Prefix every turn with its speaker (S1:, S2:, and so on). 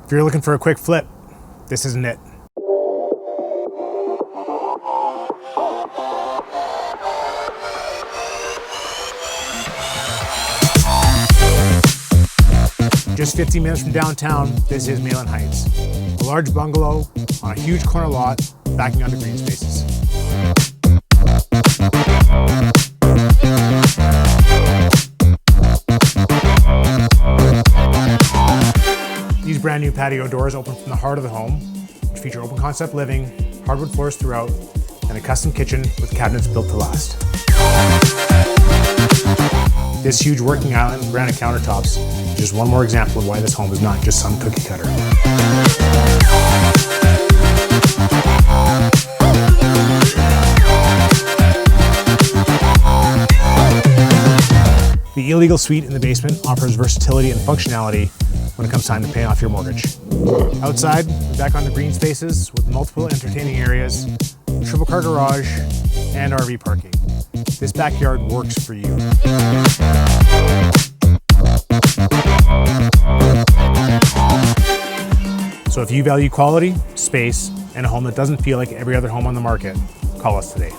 S1: If you're looking for a quick flip, this isn't it. Just 15 minutes from downtown, this is Maitland Heights. A large bungalow on a huge corner lot backing onto green spaces. These brand new patio doors open from the heart of the home, which feature open concept living, hardwood floors throughout, and a custom kitchen with cabinets built to last. This huge working island with granite countertops is just one more example of why this home is not just some cookie cutter. The illegal suite in the basement offers versatility and functionality when it comes time to pay off your mortgage. Outside, we're back on the green spaces with multiple entertaining areas, triple car garage, and RV parking. This backyard works for you. So if you value quality, space, and a home that doesn't feel like every other home on the market, call us today.